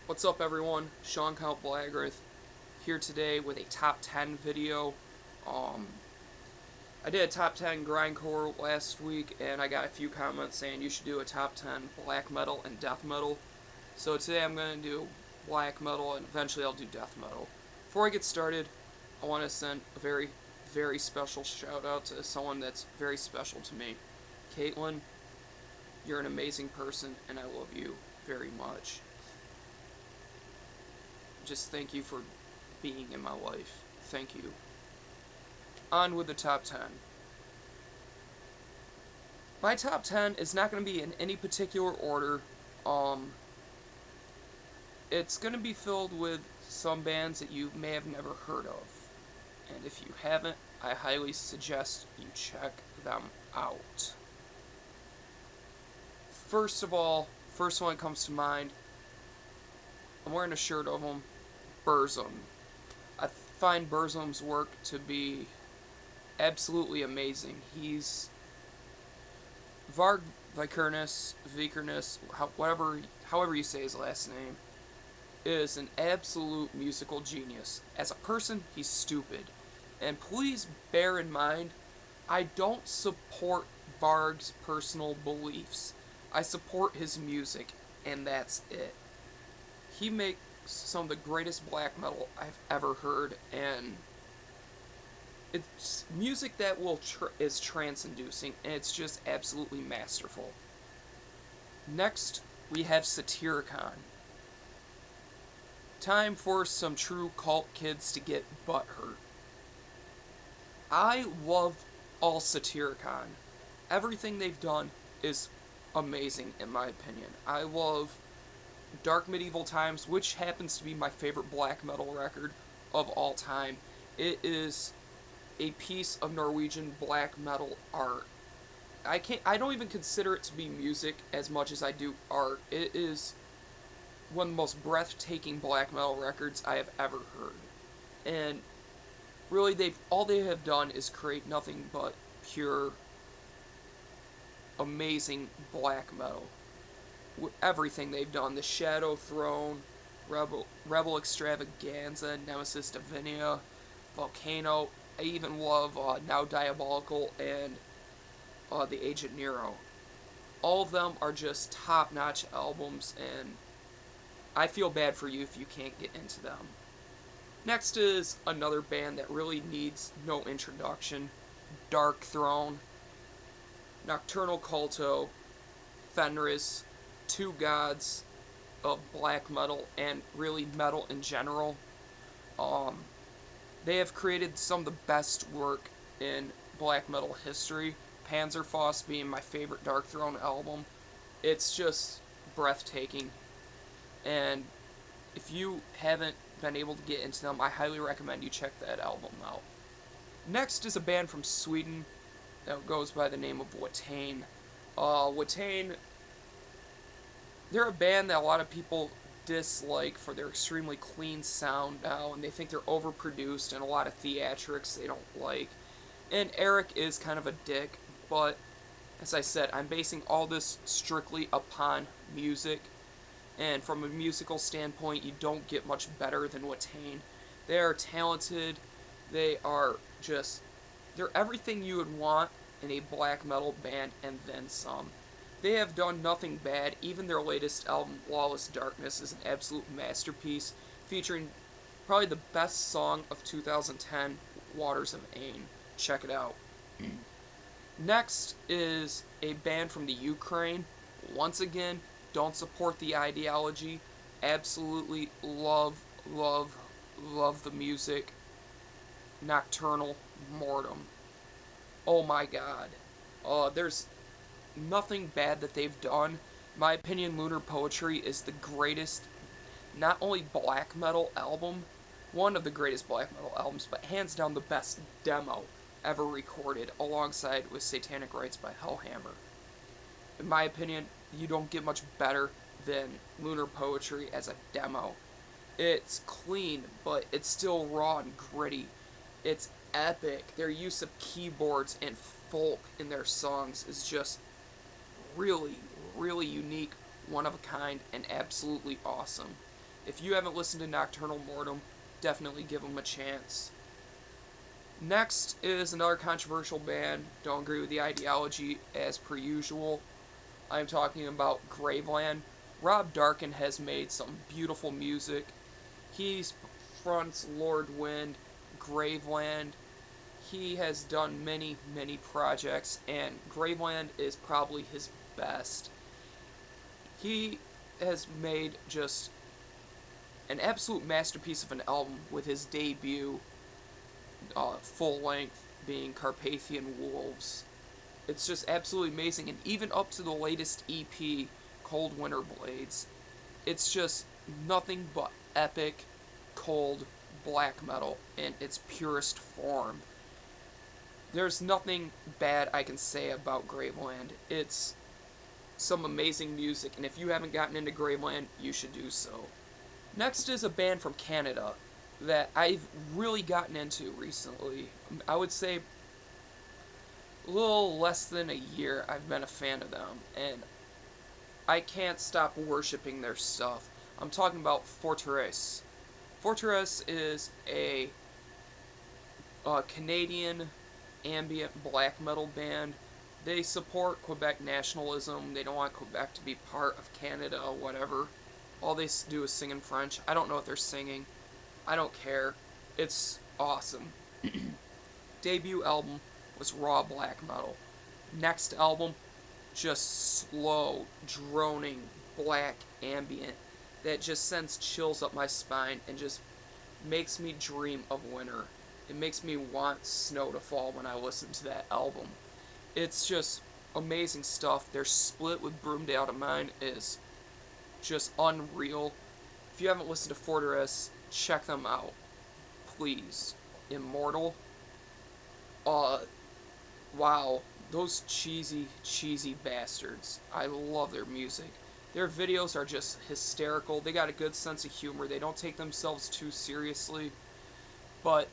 What's up, everyone? CountBlagorath here today with a top 10 video. Um, I did a top 10 grindcore last week, and I got a few comments saying you should do a top 10 black metal and death metal. So today I'm going to do black metal, and eventually I'll do death metal. Before I get started, I want to send a very, very special shout out to someone that's very special to me. Caitlin, you're an amazing person, and I love you very much. Just thank you for being in my life. Thank you. On with the top 10. My top 10 is not going to be in any particular order. It's going to be filled with some bands that you may have never heard of. And if you haven't, I highly suggest you check them out. First of all, first one that comes to mind, I'm wearing a shirt of them, Burzum. I find Burzum's work to be absolutely amazing. He's Vikernes, however you say his last name, is an absolute musical genius. As a person, he's stupid. And please bear in mind, I don't support Varg's personal beliefs. I support his music, and that's it. He makes some of the greatest black metal I've ever heard, and it's music that is trance-inducing, and it's just absolutely masterful. Next, we have Satyricon. Time for some true cult kids to get butthurt. I love all Satyricon. Everything they've done is amazing, in my opinion. I love Dark Medieval Times, which happens to be my favorite black metal record of all time. It is a piece of Norwegian black metal art. I don't even consider it to be music as much as I do art. It is one of the most breathtaking black metal records I have ever heard. And really, all they have done is create nothing but pure, amazing black metal. Everything they've done, the Shadow Throne, Rebel Extravaganza, Nemesis Divinia, Volcano, I even love Now Diabolical and The Agent Nero. All of them are just top-notch albums, and I feel bad for you if you can't get into them. Next is another band that really needs no introduction, Dark Throne, Nocturnal Culto, Fenris, two gods of black metal and really metal in general. They have created some of the best work in black metal history. Panzerfaust being my favorite Dark Throne album. It's just breathtaking. And if you haven't been able to get into them, I highly recommend you check that album out. Next is a band from Sweden that goes by the name of Watain. Watain, they're a band that a lot of people dislike for their extremely clean sound now, and they think they're overproduced and a lot of theatrics they don't like. And Eric is kind of a dick, but as I said, I'm basing all this strictly upon music, and from a musical standpoint, you don't get much better than Watain. They are talented, they're everything you would want in a black metal band, and then some. They have done nothing bad. Even their latest album, Lawless Darkness, is an absolute masterpiece, featuring probably the best song of 2010, Waters of Ain. Check it out. Next is a band from the Ukraine. Once again, don't support the ideology. Absolutely love the music. Nocturnal Mortem. Oh my god. There's nothing bad that they've done. In my opinion, Lunar Poetry is the greatest, not only black metal album, one of the greatest black metal albums, but hands down the best demo ever recorded, alongside with Satanic Rites by Hellhammer. In my opinion, you don't get much better than Lunar Poetry as a demo. It's clean, but it's still raw and gritty. It's epic. Their use of keyboards and folk in their songs is just really, really unique, one of a kind, and absolutely awesome. If you haven't listened to Nocturnal Mortem, definitely give them a chance. Next is another controversial band. Don't agree with the ideology as per usual. I'm talking about Graveland. Rob Darkin has made some beautiful music. He fronts Lord Wind, Graveland. He has done many, many projects, and Graveland is probably his best. He has made just an absolute masterpiece of an album with his debut full length being Carpathian Wolves. It's just absolutely amazing, and even up to the latest EP, Cold Winter Blades, it's just nothing but epic, cold black metal in its purest form. There's nothing bad I can say about Graveland. It's some amazing music, and if you haven't gotten into Graveland, you should do so. Next is a band from Canada that I've really gotten into recently. I would say a little less than a year I've been a fan of them, and I can't stop worshipping their stuff. I'm talking about Forteresse. Forteresse is a Canadian ambient black metal band. They support Quebec nationalism. They don't want Quebec to be part of Canada or whatever. All they do is sing in French. I don't know what they're singing. I don't care. It's awesome. Debut album was raw black metal. Next album, just slow, droning, black ambient that just sends chills up my spine and just makes me dream of winter. It makes me want snow to fall when I listen to that album. It's just amazing stuff. Their split with Broomdale to Mine is just unreal. If you haven't listened to Forteresse, check them out, please. Immortal. Wow, those cheesy bastards. I love their music. Their videos are just hysterical. They got a good sense of humor. They don't take themselves too seriously, but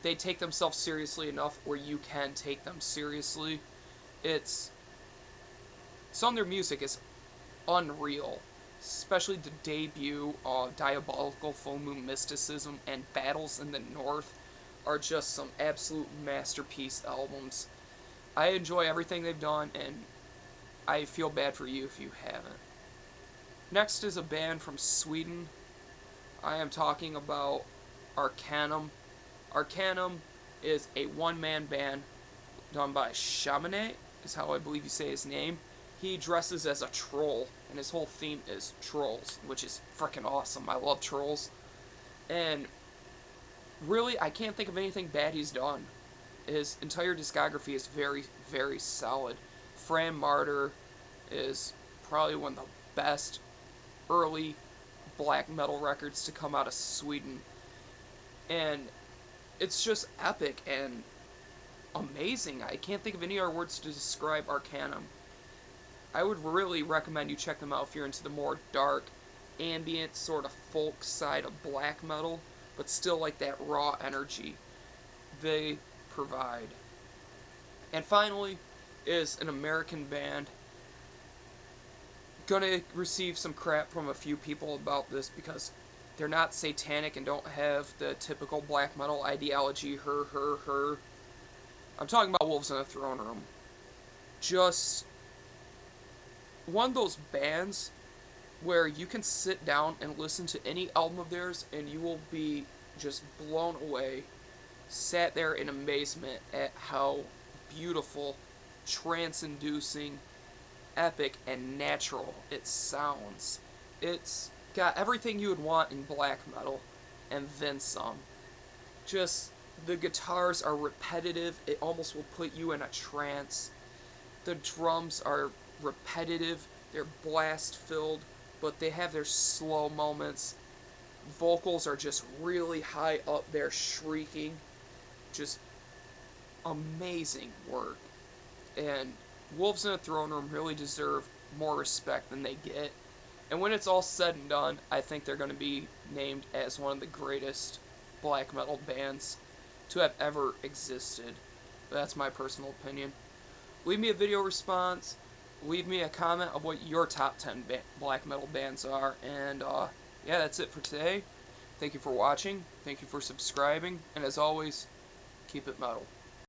they take themselves seriously enough where you can take them seriously. Some of their music is unreal, especially the debut, Diabolical Full Moon Mysticism and Battles in the North are just some absolute masterpiece albums. I enjoy everything they've done, and I feel bad for you if you haven't. Next is a band from Sweden. I am talking about Arcanum. Arcanum is a one-man band done by Chaminade, is how I believe you say his name. He dresses as a troll, and his whole theme is trolls, which is freaking awesome. I love trolls. And really, I can't think of anything bad he's done. His entire discography is very, very solid. Fran Martyr is probably one of the best early black metal records to come out of Sweden. And it's just epic and amazing. I can't think of any other words to describe Arcanum. I would really recommend you check them out if you're into the more dark, ambient, sort of folk side of black metal, but still like that raw energy they provide. And finally is an American band. Gonna receive some crap from a few people about this because they're not satanic and don't have the typical black metal ideology, her. I'm talking about Wolves in the Throne Room. Just one of those bands where you can sit down and listen to any album of theirs and you will be just blown away, sat there in amazement at how beautiful, trance-inducing, epic, and natural it sounds. It's got everything you would want in black metal, and then some. Just, the guitars are repetitive, it almost will put you in a trance. The drums are repetitive, they're blast-filled, but they have their slow moments. Vocals are just really high up there, shrieking. Just amazing work. And Wolves in a Throne Room really deserve more respect than they get. And when it's all said and done, I think they're going to be named as one of the greatest black metal bands to have ever existed. But that's my personal opinion. Leave me a video response. Leave me a comment of what your top 10 black metal bands are. And yeah, that's it for today. Thank you for watching. Thank you for subscribing. And as always, keep it metal.